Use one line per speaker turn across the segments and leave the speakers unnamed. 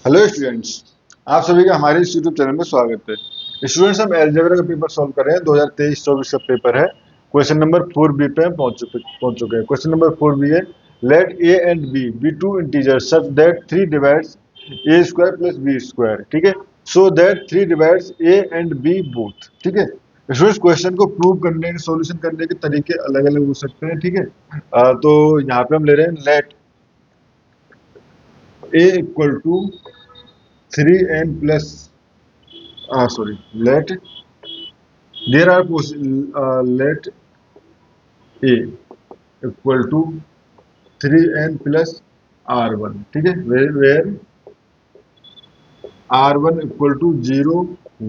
Hello students. आप सभी का हमारे इस यूट्यूब चैनल में स्वागत है। स्टूडेंट्स, हम अलजेब्रा का पेपर सॉल्व कर रहे हैं। 2023-24 का पेपर है। क्वेश्चन नंबर 4 बी पे हम पहुंच चुके हैं। क्वेश्चन नंबर 4 बी है, let a and b be two integer such that 3 divides A square plus B square. ठीक है, so that 3 divides a and b both. ठीक है, स्टूडेंट्स क्वेश्चन को प्रूव करने के, सॉल्यूशन करने के तरीके अलग अलग हो सकते हैं। ठीक है, तो यहाँ पे हम ले रहे हैं let a equal to 3n plus sorry, let there are let a equal to 3n plus r1। ठीक है, where r1 equal to 0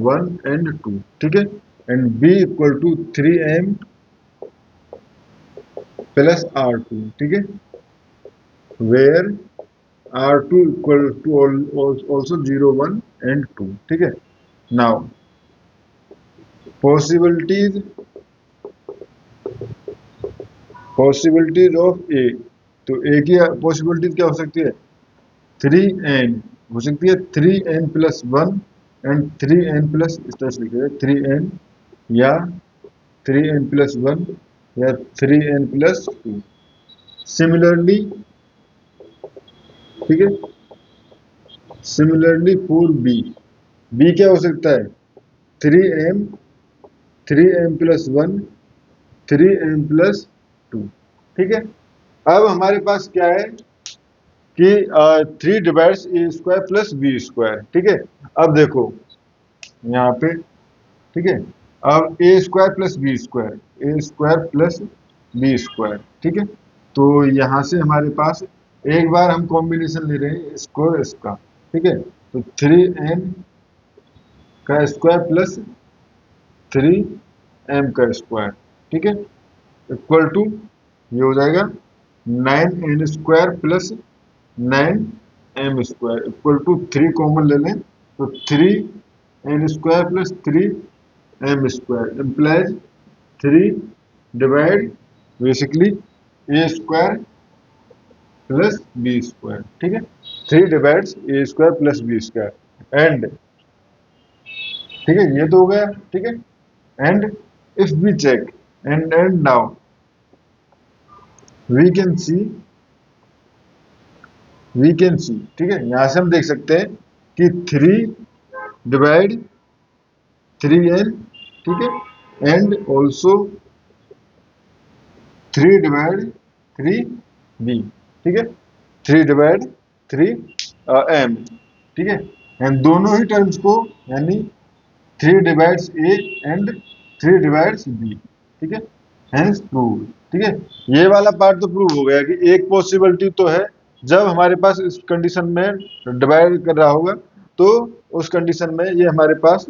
1 and 2। ठीक है, and b equal to 3m plus r2। ठीक है, where r2 equal to also 0 1 and 2। ठीक है, now possibilities possibilities of a। तो a की पॉसिबिलिटीज क्या हो सकती है? 3n हो सकती है, 3n plus 1 and 3n plus, इस तरह से लिखिए 3n या 3n प्लस 1 या 3n प्लस 2। सिमिलरली, ठीक है, सिमिलरली फॉर बी, बी क्या हो सकता है? 3m 3m plus 1 3m plus 2। ठीक है, अब हमारे पास क्या है कि 3 डिवाइड्स ए स्क्वायर प्लस बी स्क्वायर। ठीक है, अब देखो यहाँ पे, ठीक है, अब ए स्क्वायर प्लस बी स्क्वायर, ए स्क्वायर प्लस बी स्क्वायर। ठीक है, तो यहाँ से हमारे पास एक बार हम कॉम्बिनेशन ले रहे हैं इसको और इसका। ठीक है, तो 3n का स्क्वायर प्लस 3m का स्क्वायर। ठीक है, इक्वल टू, ये हो जाएगा 9n square plus 9m square equal to 3 common ले लें तो 3n square plus 3m square implies 3 divide basically ए स्क्वायर प्लस बी स्क्वायर। ठीक है, 3 divides A square plus B square and, ठीक है, ये तो हो गया। ठीक है, and if we check and now we can see ठीक है, यहां से हम देख सकते हैं कि 3 डिवाइड 3n। ठीक है, एंड ऑल्सो 3 डिवाइड 3b। ठीक है, 3 डिवाइड 3m। ठीक है, एंड दोनों ही टर्म्स को, यानी 3 divides a and 3 divides b। ठीक है, हेंस प्रूव। ठीक है, ये वाला पार्ट तो प्रूव हो गया कि एक पॉसिबिलिटी तो है, जब हमारे पास इस कंडीशन में डिवाइड कर रहा होगा तो उस कंडीशन में ये हमारे पास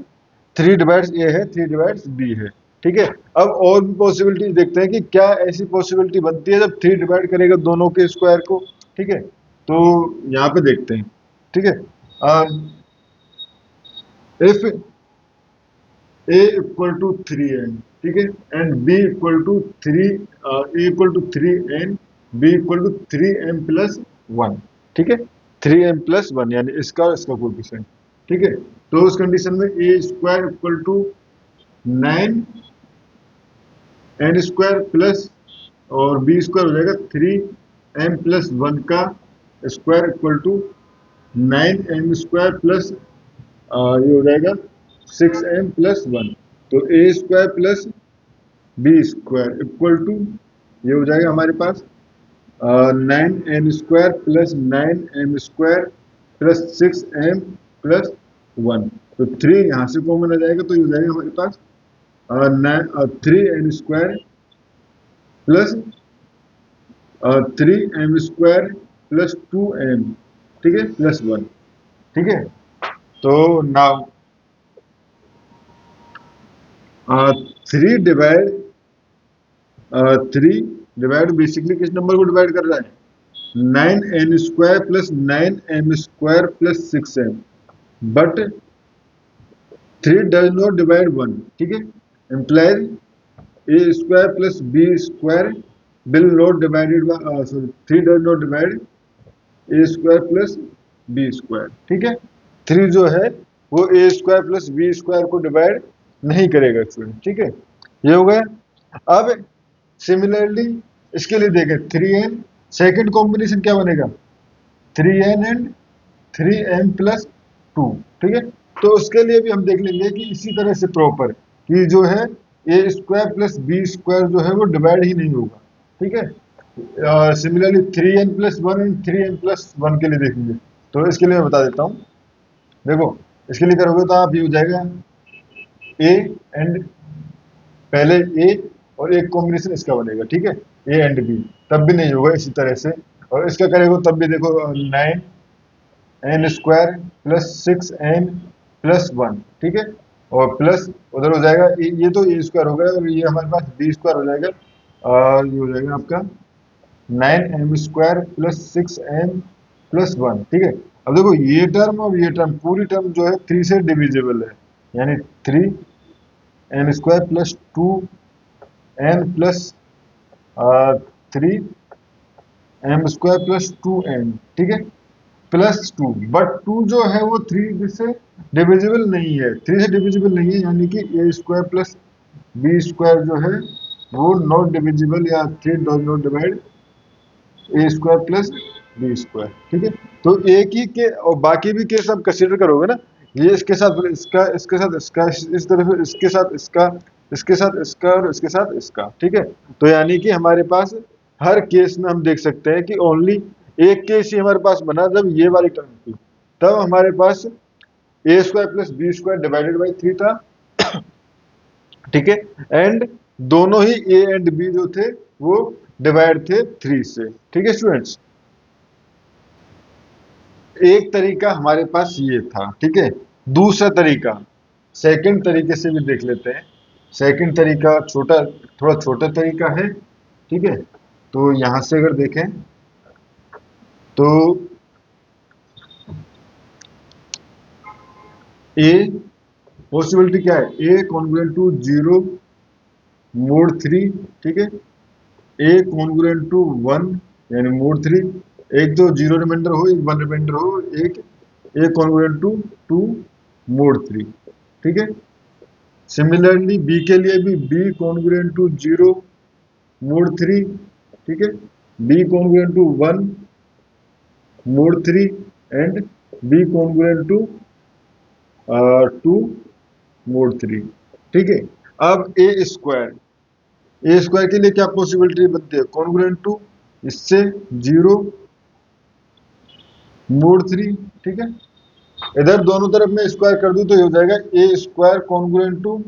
3 डिवाइड्स a है, 3 डिवाइड्स b है। ठीक है, अब और भी पॉसिबिलिटी देखते हैं कि क्या ऐसी पॉसिबिलिटी बनती है जब 3 डिवाइड करेगा दोनों के स्क्वायर को। ठीक है, तो यहाँ पे देखते हैं। ठीक है, if a equal to 3n, ठीक है, and b equal to 3, a equal to 3n, b equal to 3m plus 1। ठीक है, 3m प्लस 1 यानी इसका और इसका कोएफिशिएंट। ठीक है, तो उस कंडीशन में a square equal to 9 N square plus और बी स्क्वायर हो जाएगा 3m प्लस 1 का square equal to 9m square plus ये हो जाएगा 6m प्लस 1। तो A square plus B square equal to, ये हो जाएगा हमारे पास 9n square plus 9m square plus 6m plus 1। तो 3 यहाँ से कॉमन आ जाएगा, तो ये हो जाएगा हमारे पास 3n square plus 3m square plus 2m। ठीक है, प्लस 1। ठीक है, तो नाउ 3 डिवाइड 3 डिवाइड बेसिकली किस नंबर को डिवाइड कर रहा है? 9n square plus 9m square plus 6m, but 3 does not divide 1। ठीक है, implies a square plus b square will not divided by sorry 3 does not divide a square plus b square, ठीक है। 3 जो है वो a square plus B square को divide नहीं करेगा स्टूडेंट, ठीक है। ये हो गया। अब सिमिलरली इसके लिए देखें 3n, सेकेंड कॉम्बिनेशन क्या बनेगा 3n एंड 3m प्लस 2, ठीक है। तो उसके लिए भी हम देख लेंगे कि इसी तरह से प्रॉपर कि जो है a square plus B square जो है वो डिवाइड ही नहीं होगा, ठीक है। Similarly 3n plus 1 and 3n plus 1 के लिए देखेंगे। तो इसके लिए मैं बता देता हूँ, देखो इसके लिए करोगे तो आप ये हो जाएगा ए एंड पहले ए और एक कॉम्बिनेशन इसका बनेगा, ठीक है, ए एंड बी, तब भी नहीं होगा इसी तरह से। और इसका करेगा तब भी देखो 9n square plus 6n plus 1, ठीक है। और प्लस उधर हो जाएगा ये तो ए स्क्वायर हो गया और ये हमारे पास बी स्क्वायर हो जाएगा। ये हो जाएगा आपका 9m square plus 6n plus 1, ठीक है। अब देखो ये टर्म और ये टर्म पूरी टर्म जो है 3 से डिविजिबल है, यानी 3n square plus 2n plus 3m square plus 2n, ठीक है, प्लस 2। बट 2 जो है वो 3 से डिविजिबल नहीं है, 3 से डिविजिबल नहीं है, यानी कि a square plus B square जो है वो नॉट डिविजिबल, या 3 does not divide a square plus B square, ठीक है। तो एक ही के और बाकी भी केस आप कंसीडर करोगे ना, ये इसके साथ इसका, इसके साथ इसका, इस तरफ इसके साथ इसका, इसके साथ इसका और इसके साथ इसका, ठीक है। तो यानी कि हमारे पास हर केस में हम देख सकते हैं कि ओनली एक केस ही हमारे पास बना जब ये वाली टर्म थी, तब हमारे पास A square plus B square divided by 3 था, ठीक है। एंड दोनों ही ए एंड बी जो थे वो डिवाइड थे 3 से, ठीक है स्टूडेंट्स। एक तरीका हमारे पास ये था, ठीक है। दूसरा तरीका सेकंड तरीके से भी देख लेते हैं। सेकंड तरीका छोटा, थोड़ा छोटा तरीका है, ठीक है। तो यहां से अगर देखें तो ए पॉसिबिलिटी क्या है, ए कॉन्ग्रुएंट टू 0 मोड 3, ठीक है। ए कॉन्ग्रुएंट टू 1 यानी मोड 3, एक तो 0 रिमाइंडर हो, एक 1 रिमाइंडर हो, एक ए कॉन्ग्रुएंट टू 2 मोड 3, ठीक है। सिमिलरली बी के लिए भी बी कॉन्ग्रुएंट टू 0 मोड 3, ठीक है। B congruent to 1 mod 3 and b congruent to 2 mod 3, ठीक है। अब ए स्क्वायर के लिए क्या पॉसिबिलिटी बनती है, कॉन्ग्रुएंट टू इससे 0 मोड 3, ठीक है। इधर दोनों तरफ में स्क्वायर कर दूं तो ये हो जाएगा ए स्क्वायर कॉन्ग्रुएंट टू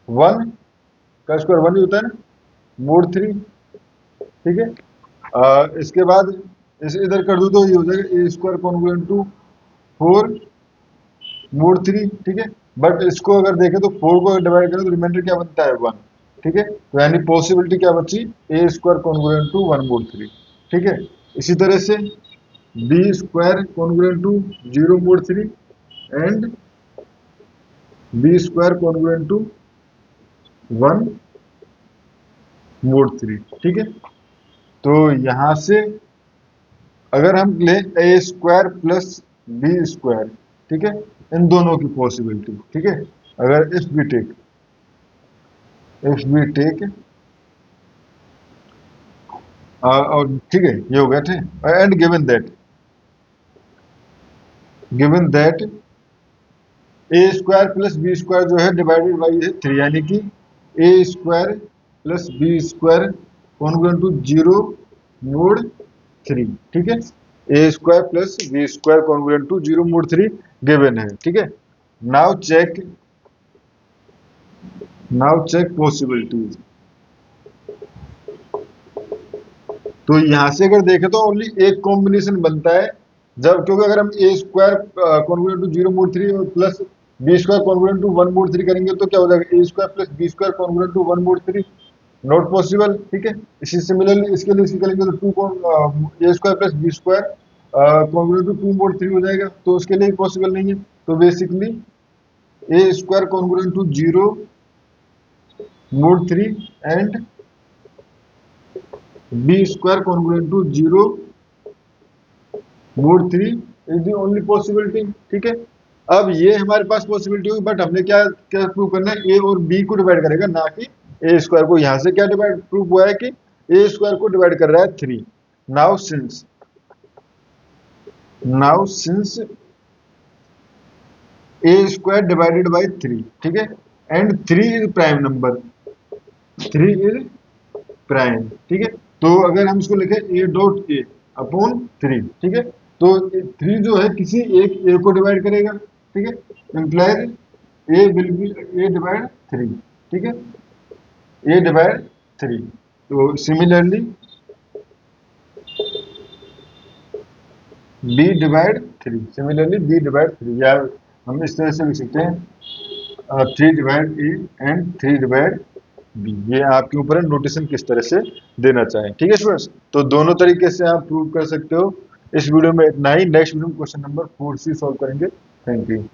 1 का स्क्वायर 1 ही होता है ना, मोड 3, ठीक है। इसके बाद इसे इधर कर दूं तो ये हो जाएगा a square congruent to 4 mode 3, ठीक है। बट इसको अगर देखें तो 4 को डिवाइड करें तो रिमाइंडर क्या बनता है 1, ठीक है। तो यानी पॉसिबिलिटी क्या बची, a square congruent to 1 mod 3, ठीक है। इसी तरह से b square congruent to 0 mod 3 and b square congruent to 1 mod 3, ठीक है। तो यहां से अगर हम ले a square plus B square, ठीक है, इन दोनों की पॉसिबिलिटी, ठीक है। अगर इफ वी टेक और ठीक है ये हो गया, ठीक। And given that a square plus B square जो है डिवाइडेड बाई 3, यानी कि a square plus B square congruent to 0 mod 3, ठीक है। A square plus B square congruent to 0 mod 3 given है, ठीक है। Now check possibilities. तो यहां से अगर देखें तो ओनली एक कॉम्बिनेशन बनता है जब, क्योंकि अगर हम a square congruent to 0 mod 3 और plus B square congruent to 1 mod 3 करेंगे तो क्या हो जाएगा, a square plus B square congruent to 1 mod 3, not possible, ठीक है। इसी सिमिलरली इसके लिए इसी करेंगे तो 2 a square plus B square congruent to 2 mod 3 हो जाएगा, तो उसके लिए पॉसिबल नहीं है। तो basically A square congruent to 0 mod 3 and b square congruent to 0 mod 3 is the only possibility, ठीक है। अब ये हमारे पास पॉसिबिलिटी होगी, बट हमने क्या क्या प्रूव करना है, ए और बी को डिवाइड करेगा, ना कि ए स्क्वायर को। यहां से क्या डिवाइड प्रूव हुआ है कि ए स्क्वायर को डिवाइड कर रहा है 3। Now since A square divided by 3, ठीक है, and 3 is prime number, 3 is prime, ठीक है। तो अगर हम इसको लिखें ए डॉट ए अपॉन 3, ठीक है, तो 3 जो है किसी एक ए को डिवाइड करेगा, ठीक है, implies A will be A divide 3, ठीक है, ए डिवाइड 3। तो सिमिलरली बी डिवाइड 3, या हम इस तरह से लिख सकते हैं 3 divide a and 3 divide b. ये आपके ऊपर है नोटेशन किस तरह से देना चाहें, ठीक है स्टूडेंट्स। तो दोनों तरीके से आप प्रूव कर सकते हो। इस वीडियो में इतना ही। नेक्स्ट वीडियो में क्वेश्चन नंबर 4C सॉल्व करेंगे। Thank you.